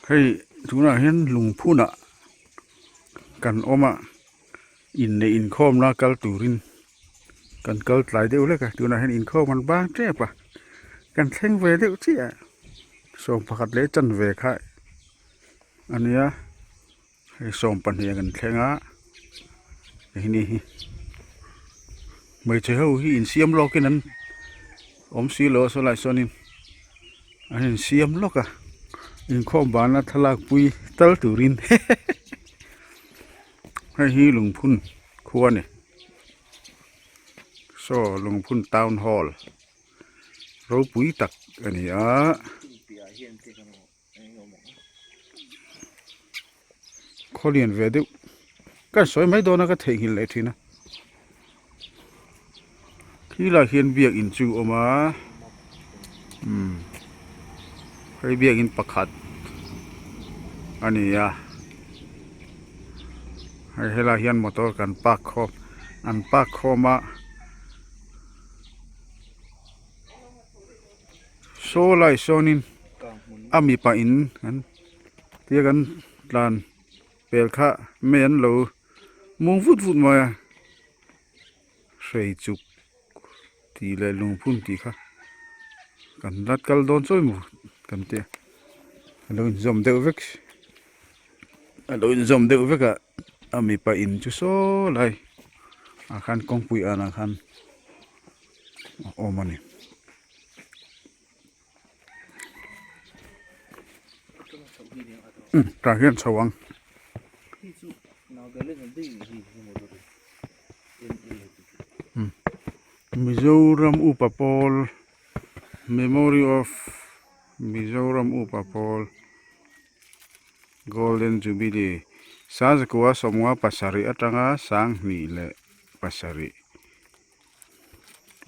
ให้ทุกน่ะเห็นลุงพูน่ะกันอมาอินในอินโคมนะกัลตูรินกันกัลหลายเดียวเลยกันทุกน่ะเห็นอินโคมมันบางเจ็บปะกันแข่งเวเดียวเจี๊ยส่งผักเละจันเวค่ายอันนี้ให้ส่งปัญญากันแข่งอ่ะนี่ไม่ใช่เขาที่อินเสียมโลกินั้นซีโลสลายส่วนนี้อันนี้เสียมโลกอะอินโคมบานนะทลากปุยตัลตูรินให้ฮีลุงพุ่นคัวเนี่ยโซ่ลุงพุ่นทาวน์ฮอลล์เราปุยตักอันนี้เขาเรียนเวดิวก็สวยไม่โดนนะก็เทหินเลยทีนะที่เราเห็นเบียกอินจูออกมาให้เบียกอินประคัดอันนี้ให้เราเห็นมอเตอร์กันปากคออันปากคอมาโซ่ไลโซนินมีปะอินกันเทียกันลานเปลค่ะเมียนเรามองฟุดมาใส่จุกทีเลยลงพุ่นทีค่ะกันรัดกัลโดนซอยหมูกันเตะเราจมเดือดเวกเราจมเดือดเวกมีปะอินจุโซ่ไลอาคารกองปุยอาคารโอมันนี่ตาเห็นสว่างมิโซรัมอุปปอล Memory of Mizoram Upapol Golden Jubilee Sazkuwa somwa pasari atanga sang ni le pasari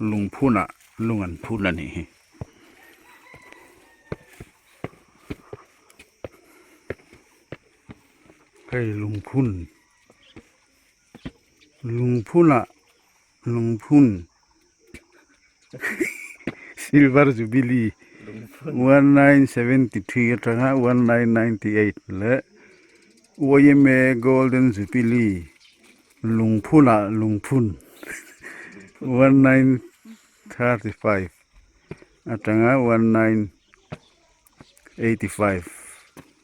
lungphuna lungan phuna ni kai lungphuna lungphun Silver Jubilee 1973 atanga 1998 le Oyeme Golden Jubilee Lungphuna Lungphun 1935 atanga 1985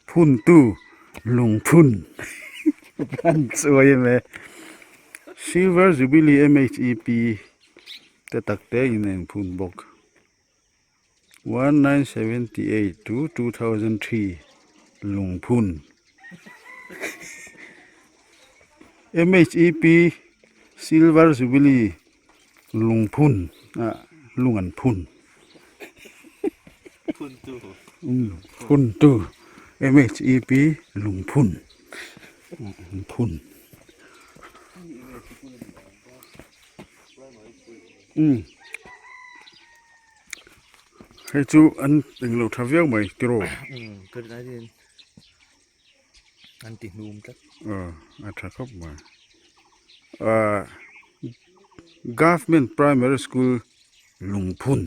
Phuntu Lungphun Oyeme Silver Jubilee MHEP te takte in phun bok 1978 to 2003 Lungphun MHEP Silver Jubilee Lungphun Lungan Phun Phun tu MHEP Lungphun Phunให้จูอันตึงเราทำเวียงไหมกิโลก็ได้เรียนอันตินูมจักอัฐครับมาGovernment Primary School ลุงพุ่น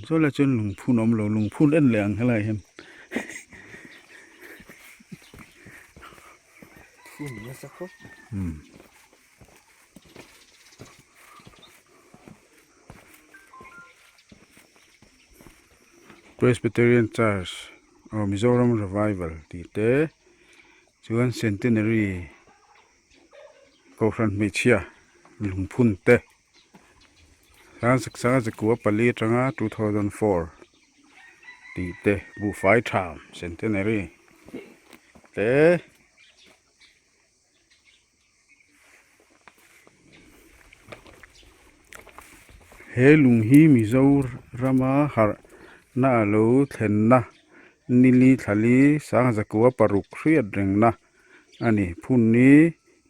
โซลาจนลุงพุ่นเราลุงพุ่นเอ็นเหลืองอะไรเห็นพุ่นเนี่ยสักครับPresbyterian Church or Mizoram Revival tite chuan centenary Kokran Mechia Lungphun te sang saksa zakua pali tanga 2004 tite bu fai tham centenary te he lunghi Mizorama har na lo thenna nili thali sang zakua paruk hriat rengna ani phunni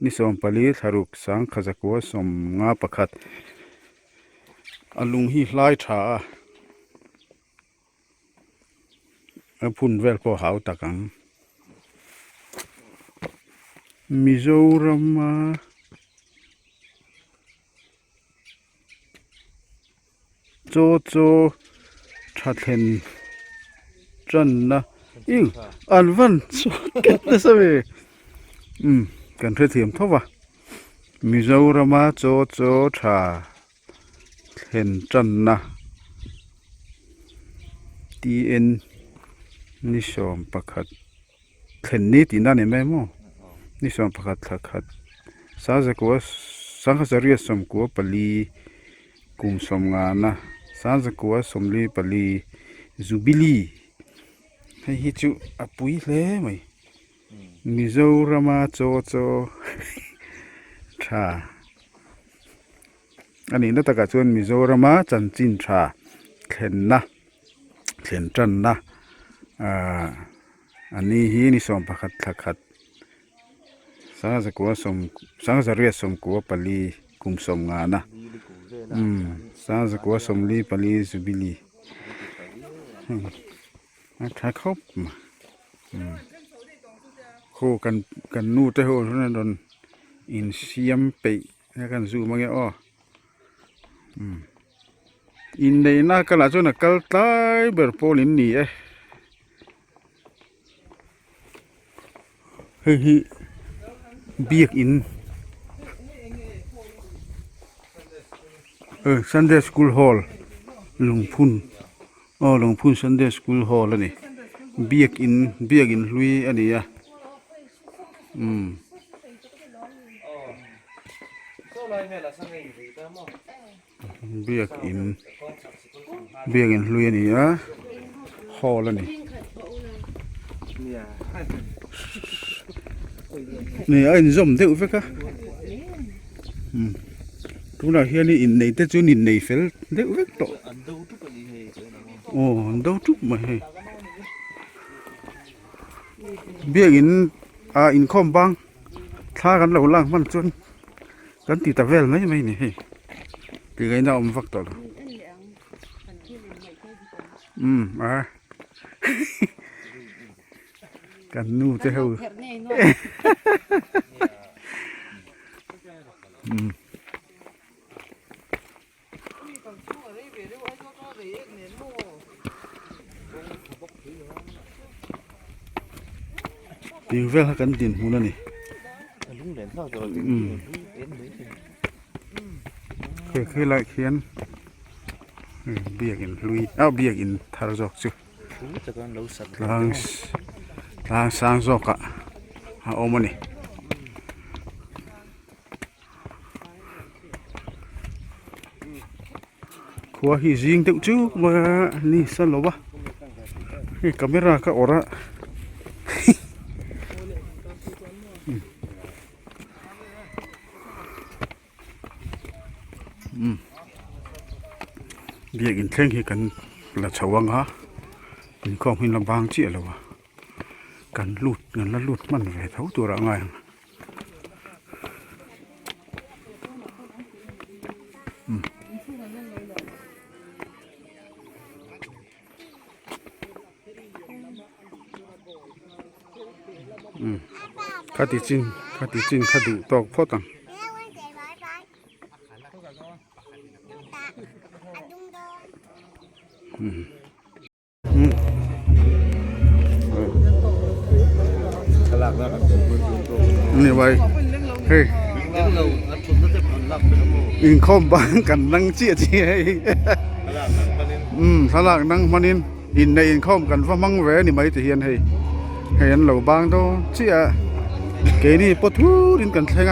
ni som pali tharuk sang khajakua som nga pakhat alung hi hlai tha a phun vel po hau takang Mizoram cho thathen จันนะอิวอันวันสเก็ตนะสิเวกันเทียมเท่าวะมิโซรามาโจโจชาเห็นจันนะทีเอ็นนิสอมประคัดเห็นนี่ตีนั่นเองไหมมั้งนิสอมประคัดทักขัดสาจะกัวสังขจริยสมกัวปลีกุมสมงานนะสาจะกัวสมลีปลีจูบิลีให้ฮิจูอปุยเลยไหมมิโซรามาโจโจชาอันนี้นักตะกัดชวนมิโซรามาจันจินชาเข็นนะเข็นจันนะอันนี้ฮีนิสอมประคัดทักขัดสังขกัวสมสังขเรียสมกัวปลีกุมสมงานนะสังขกัวสมลีปลีจูบิลีถ้าครบโคกันนู่เตโหนั่นโดนอินเซียมไปแล้วกันซูมาเงี้ยอ้ออินเดียน่ากันละจนกัลตายเบอร์โพลินนี่เฮ้ยเบียกอินSunday School Hall หลวงพุ่นหลวงพุ่น Sunday School Hall แล้วนี่เบียกอินลุยอันนี้เบียกอินลุยอันนี้ฮอลแล้วนี่นี่ไอ้นี่จมเดี๋ยวฟิกะทุกอย่างเฮียนี่อินในแต่จุนอินในเฟลเดี๋ยวฟิกต่ออันเดาทุกมาให้เบียกินอินคอมบางท่ากันเหล่าล่างมันจนกันติดตะเวลไหมนี่ให้ปีไงน่าอมฟักต่อกันนู่เจ้าปีเวลกันดินหูนั่นนี่เคยไล่เขียนเบียกินลุยเบียกินทารจอกจุลางสางจอกอะโอมันนี่ขัวหิจิงเต็มจูมานี่สั่นหรอวะนี่กล้องก็ออระเบียกินแข่งกันละชวังฮะเป็นข้อพินลำบางเจี๊ยแล้ววะกันลุดเงินละลุดมันแหวเท่าตัวละไงข้าติจินข้าดูตอกพ่อตังนี่ไว้เฮ้ยอิงคอมบางกันนั่งเจี๊ยสลากนั่งมันอินในอินคอมกันฟ้ามังแหวนี่ไม่จะเห็นให้เห็นเหล่าบางโตเจี๊ยเกนี่ปะทูดินกันแข่ง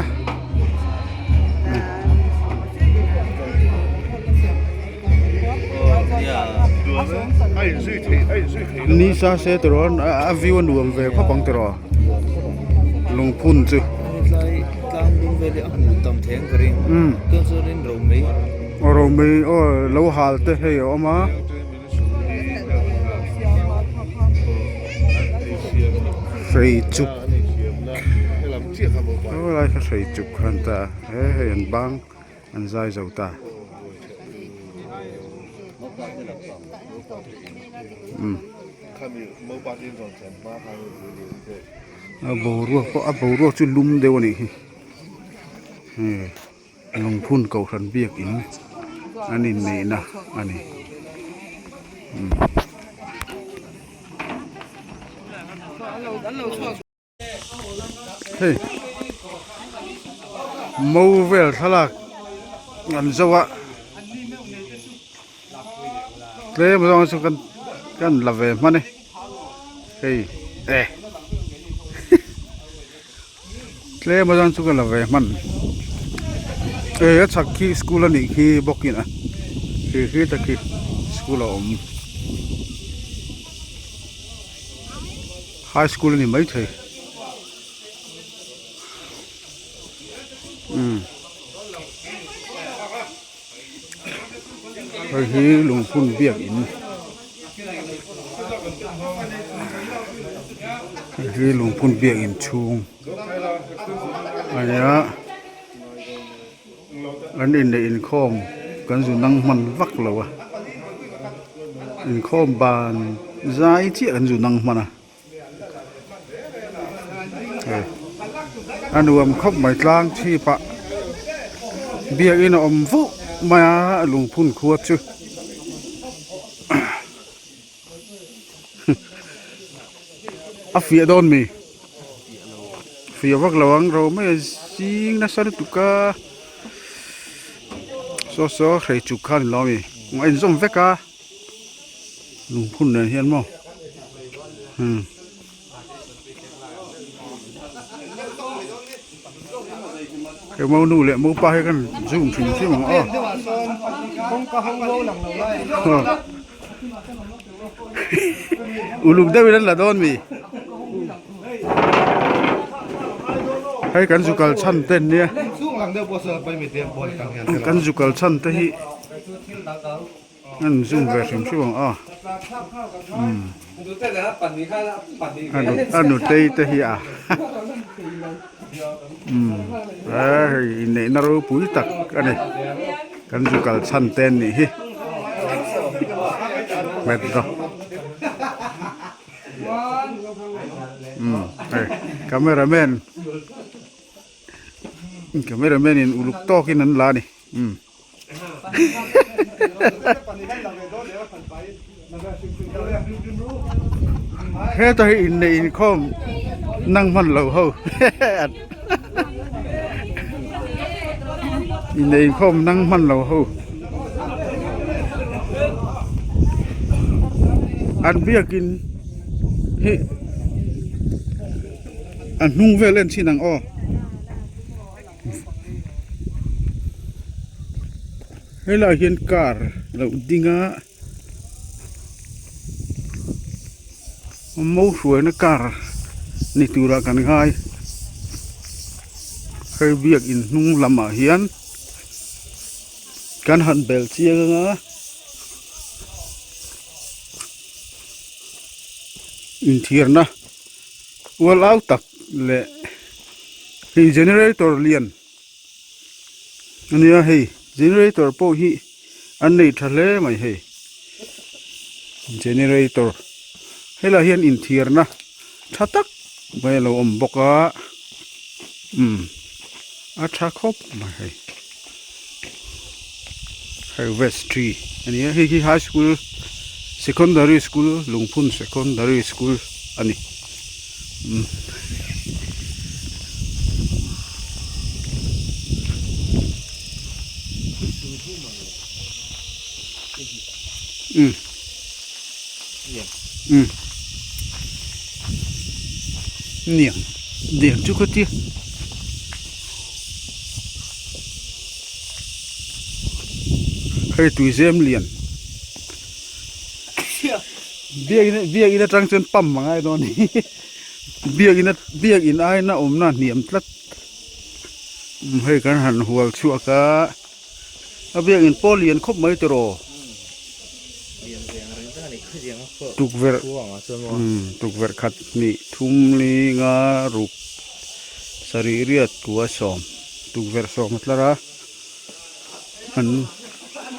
นี่ซาเซตรอนวิวนูมเวข้อปังตรอลงพุ่นจุกลางดุงเวลอันตำแทงกระเริงก็จะเล่นโรมีเราหาเตะให้ออกมาใส่จุกอะไรก็ใส่จุกขันตาให้อันบางอันใจเจ้าตาบูรัวก็บูรัวจุลุ่มเดียวนี่ลงพุ่นเก่าทันเบียกอินอันนี้นี่นะอันนี้ เฮ้ยมูเวลทลากอันจะวะเลยมาลองสุกันละเวมันนี่เฮ้ยเลยมาลองสุกันละเวมันชักขี้สกูลนี่ขี้บอกกินอ่ะขี้ตะขี้สกูลไฮสคูลนี่ไม่ใช่ไอ้ที่ลุงพุ่นเบียกอินไอ้ที่ลุงพุ่นเบียกอินชุงอันนี้อันอินในอินคอมกันอยู่นั่งมันวักแล้ววะอินคอมบานใจที่อันอยู่นั่งมันอ่ะอันรวมครบหมายกลางที่ปะเบียอินอมฟุมาลุงพุ่นขวดชื่ออาเฟียโดนมีเฟียวักระวังเราไม่จริงนะสนุกตุกะโซ่ใครจุกขันเรามีไอ้ส้มเวกะลุงพุ่นเนี่ยเห็นมั้งเดี๋ยวมาดูเลยมาไปกันzoomถึงที่มั้งอ๋อลุงได้เวลาละโดนมีให้กันจุกัลชันเต้นเนี่ยกันจุกัลชันเตhiนั่นzoomไปถึงที่มั้งอ๋ออันนู้นเตhiอ่ะini naruh puy tak ane kan juga santen nih betul kameramen in uluk tokin nan lah nih Heta in kom nang man lo ho in kom nang man lo ho an biakin he an nung velen sinang o hela hian kar lo dinga mau suai na kar ni tura kan ngai hơi biak in nung lama hian kan han bel chia nga in thirna wal out tak le hi generator lian ania hei generator po hi an nei thale mai hei generator hela hian in thirna thatak mai lo om boka a tha khop mai hei West Tree ania hi high school secondary school Lungphun secondary school ani niệm chú có tiếc hơi tùy xem liền bia ina trăng chân pầm mà ngay đó này bia ina ai na ôm na niệm lất hơi cái hẳn hual chua cả bia in po liền khóc mấy tro tuk ver khat ni thum li nga ruk sari riat tua som tuk ver som matlara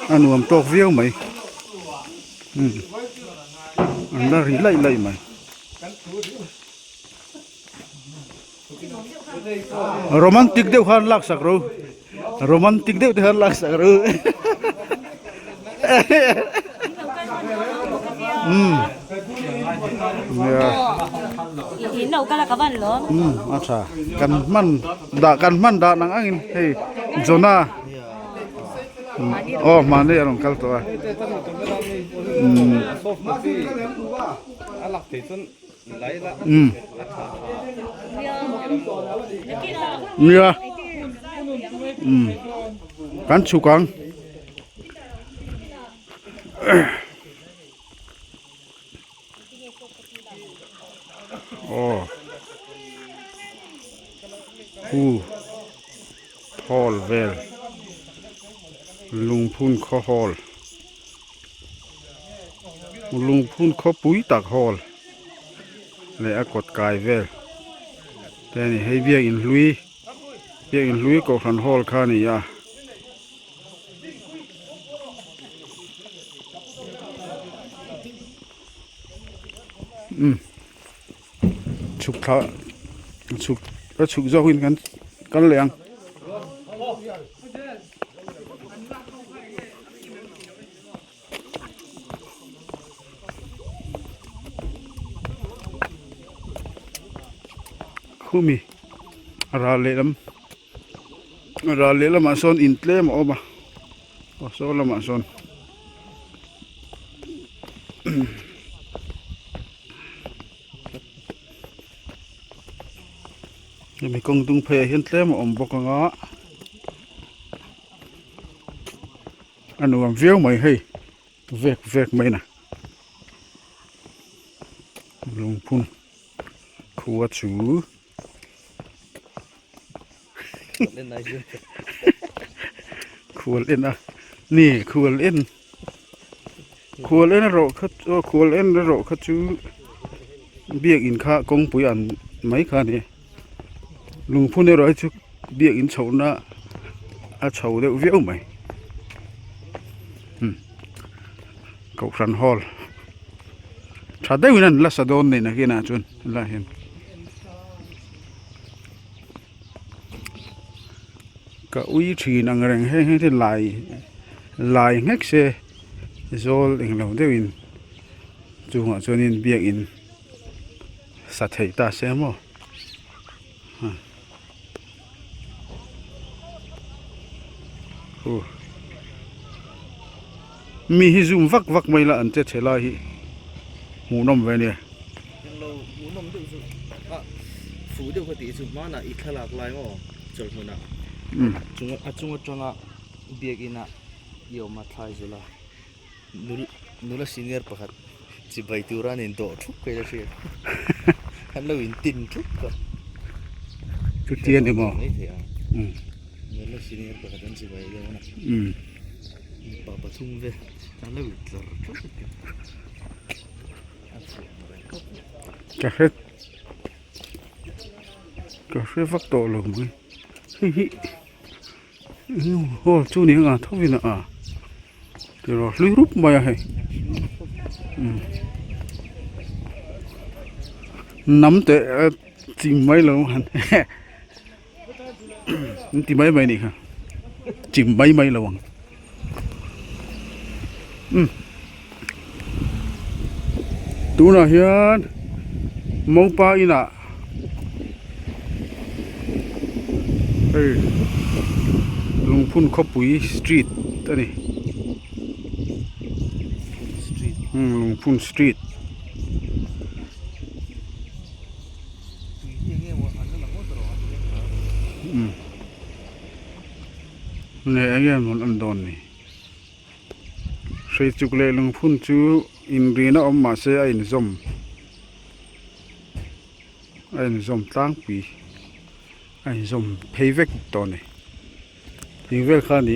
anuam tok viau mai anda ri lai mai romantic deu khan lak sak ro romantic deu khan lak sak ro in lo kala ka ban lo acha kan man da nang angin hey zona oh mane arong kal to alak te chun lai la mia kan chukang oh hall vel lungphun kho hall lungphun kho pui tak hall le akot kai vel te ni hei biak in hlui ko khan hall kha ni ya chuk tha chuk zo hin kan leng khumi ra le lam ason in tlem oba so lam ason mi kong tung phe hian tlem om bok nga anu am viau mai hei vek mai na lungphun khuwa chu lên này chưa khuwa len a ni khuwa len ro khat chu biak in kha kong pui an mai kha ni lungphun ro chu biak in chona a chho de viau mai cậu rắn hol chả đây nên là sao đồn này là kia nào chun là hiện cả uy trì năng rèn hay thì lại ngách xe rồi hình lòng thế in chú họ cho nên biết in sát thấy ta xem mà mi hi zoom vak mai la an te thela hi mu nom ve ne lo mu nom du su fu du khati su ma na i thalak lai mo chol huna chung changa biak ina yo ma thai zula nula senior pakhat chi bai turan in do thuk kai la se han lo in tin thuk ka tu tien ni mo nula senior pakhat an chi bai le na Papa thung về, ta lấy được cà phê vắt tổ lồng ấy, ô chú này à, thâu viên à, rồi lưới rút mày à, nắm tệ chìm mấy lâu hả, chìm mấy này hả, chìm mấy lâu hả. Tu na hian mong pa ina hey lungphun khopui street tani lungphun street ne aya mon andon ni sei chuk le lungphun chu in rina om ma se a in zom tlang pi a in zom phei vek to ni ing vel kha ni